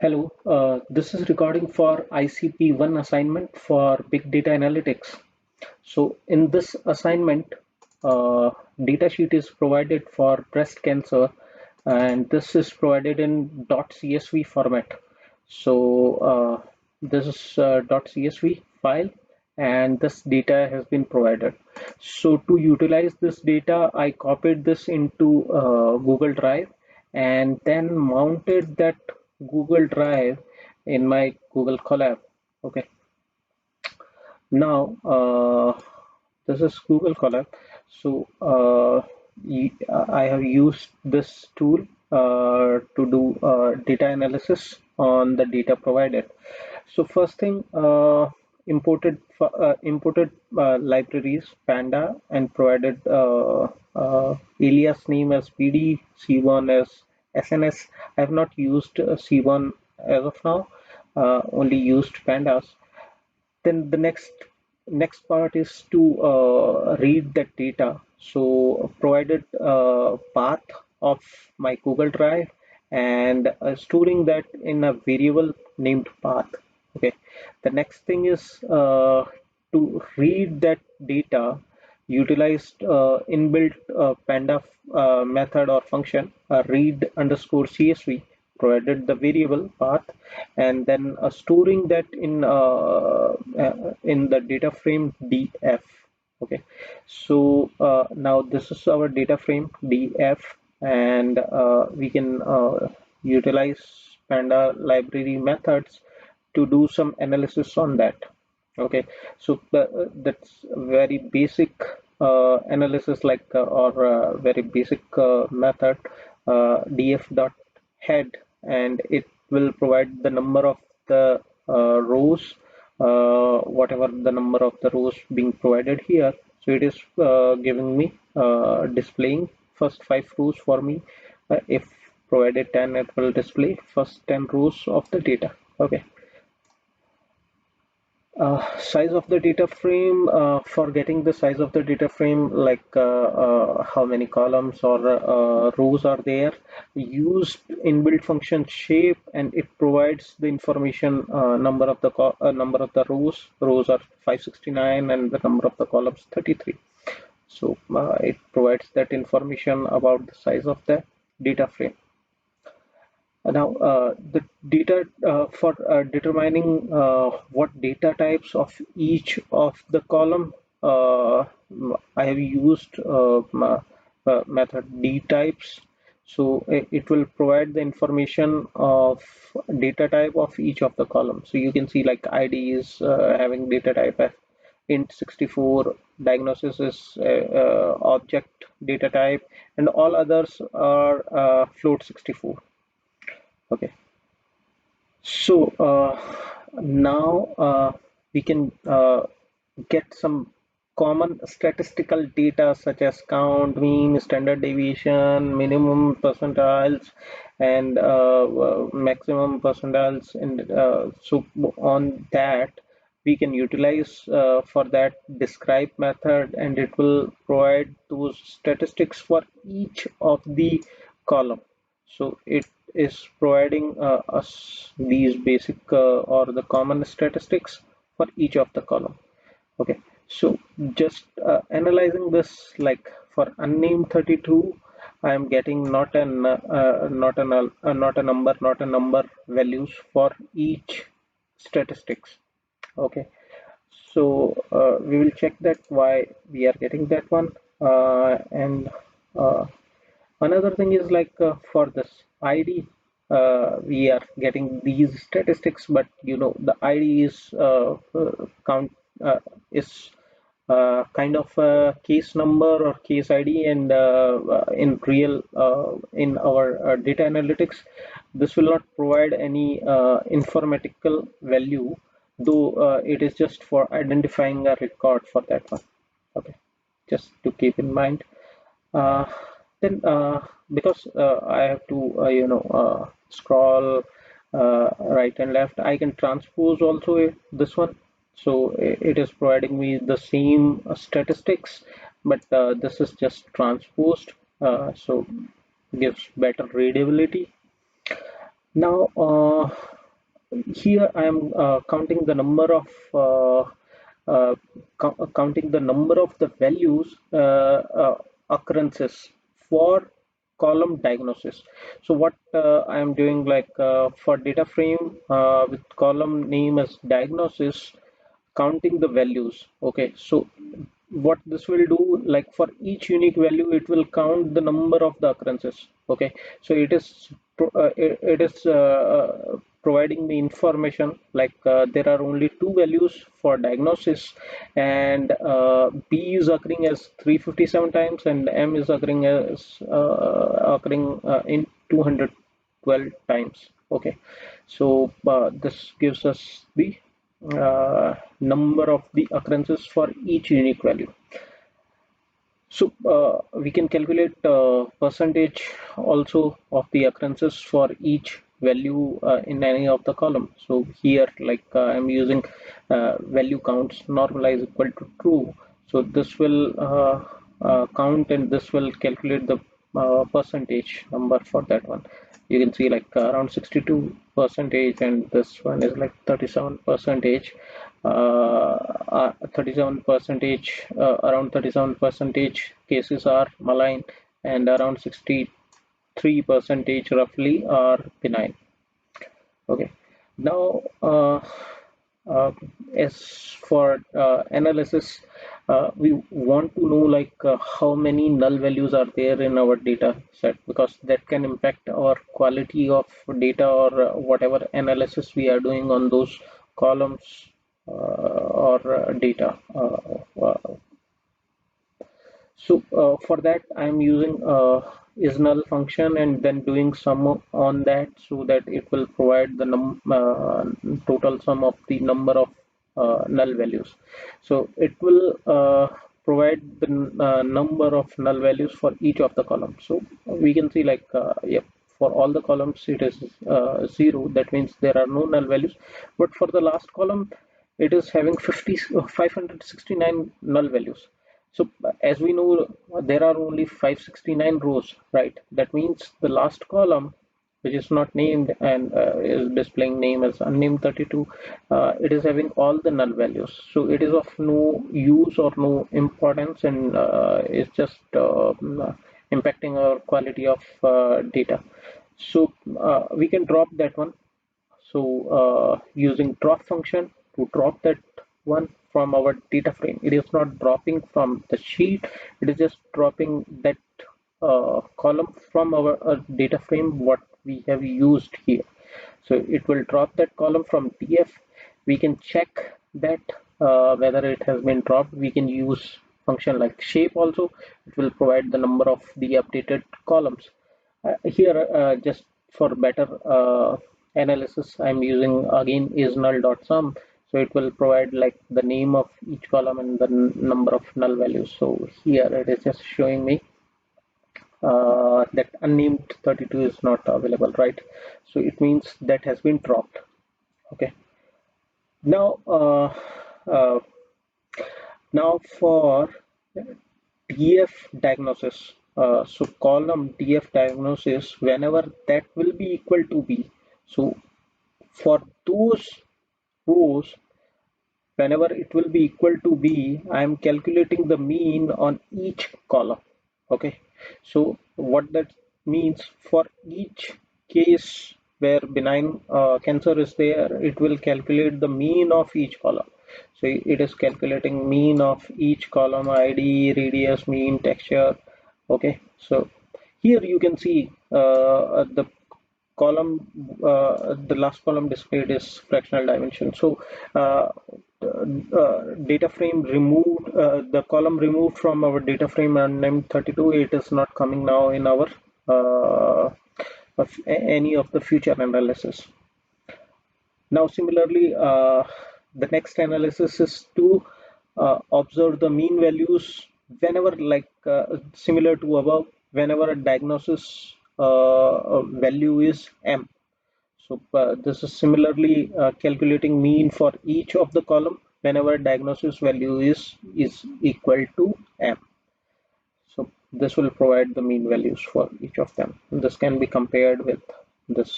Hello, this is recording for ICP-1 assignment for Big Data Analytics. So in this assignment, datasheet is provided for breast cancer, and this is provided in .csv format. So this is .csv file, and this data has been provided. So to utilize this data, I copied this into Google Drive and then mounted that Google Drive in my Google Colab. Okay. Now, this is Google Colab. So, I have used this tool to do data analysis on the data provided. So, first thing, imported libraries Panda and provided alias name as PD, C1 as SNS. I have not used C1 as of now, only used Pandas. Then the next part is to read that data. So provided path of my Google Drive and storing that in a variable named path. Okay. The next thing is to read that data utilized inbuilt Panda method or function read underscore CSV provided the variable path and then storing that in the data frame df. Okay, so now this is our data frame df, and we can utilize Panda library methods to do some analysis on that. Okay, so that's very basic analysis, like or very basic method, df dot head, and it will provide the number of the rows, whatever the number of the rows being provided here. So it is giving me displaying first 5 rows for me. If provided 10, it will display first 10 rows of the data. Okay. Size of the data frame, for getting the size of the data frame, like how many columns or rows are there, use inbuilt function shape, and it provides the information, number of the number of the rows. Rows are 569 and the number of the columns 33. So it provides that information about the size of the data frame. Now, the data for determining what data types of each of the column, I have used method dtypes. So it will provide the information of data type of each of the columns. So you can see like ID is having data type as int64, diagnosis is object data type, and all others are float64. Okay, so now we can get some common statistical data such as count, mean, standard deviation, minimum percentiles, and maximum percentiles. And so on that, we can utilize for that describe method, and it will provide those statistics for each of the column. So it is providing us these basic or the common statistics for each of the column. Okay, so just analyzing this, like for unnamed 32, I am getting not a number values for each statistics. Okay, so we will check that why we are getting that one, and uh, another thing is like for this ID, we are getting these statistics, but the ID is count is kind of a case number or case ID, and in real in our data analytics, this will not provide any informatical value, though it is just for identifying a record for that one. Okay, just to keep in mind. Uh, then because I have to scroll right and left, I can transpose also this one. So it is providing me the same statistics, but this is just transposed, so gives better readability. Now here I am counting the number of uh, counting the number of the values occurrences for column diagnosis. So what I am doing, like for data frame with column name as diagnosis, counting the values. Okay, so what this will do, like for each unique value, it will count the number of the occurrences. Okay, so it is providing the information, like there are only two values for diagnosis, and B is occurring as 357 times, and M is occurring as in 212 times. Okay, so this gives us the number of the occurrences for each unique value. So we can calculate percentage also of the occurrences for each value in any of the column. So here, like I'm using value counts normalize equal to true. So this will count, and this will calculate the percentage number for that one. You can see like around 62 percentage, and this one is like 37 percentage. 37 percentage, around 37 percentage cases are malign, and around 63 percentage roughly are benign. Okay, now uh, as for analysis, we want to know like how many null values are there in our data set, because that can impact our quality of data, or whatever analysis we are doing on those columns or data. So for that, I'm using is null function, and then doing sum on that, so that it will provide the total sum of the number of null values. So it will provide the number of null values for each of the columns. So we can see like yep, for all the columns it is 0. That means there are no null values. But for the last column, it is having 569 null values. So as we know, there are only 569 rows, right? That means the last column, which is not named and is displaying name as unnamed 32, it is having all the null values. So it is of no use or no importance, and it's just impacting our quality of data. So we can drop that one. So using drop function to drop that one from our data frame. It is not dropping from the sheet, it is just dropping that column from our data frame what we have used here. So it will drop that column from df. We can check that whether it has been dropped. We can use function like shape also. It will provide the number of the updated columns. Here just for better analysis, I'm using again is null.sum. So it will provide like the name of each column and the number of null values. So here it is just showing me that unnamed 32 is not available, right? So it means that has been dropped. Okay, now uh, now for df diagnosis, so column df diagnosis, whenever that will be equal to b, so for those rows, whenever it will be equal to b, I am calculating the mean on each column. Okay, so what that means, for each case where benign cancer is there, it will calculate the mean of each column. So it is calculating mean of each column, id, radius, mean, texture. Okay, so here you can see the column, the last column displayed is fractional dimension. So data frame removed, the column removed from our data frame unnamed 32, it is not coming now in our any of the future analysis. Now similarly, the next analysis is to observe the mean values whenever, like similar to above, whenever a diagnosis value is m. So this is similarly calculating mean for each of the column whenever diagnosis value is equal to m. So this will provide the mean values for each of them. This can be compared with this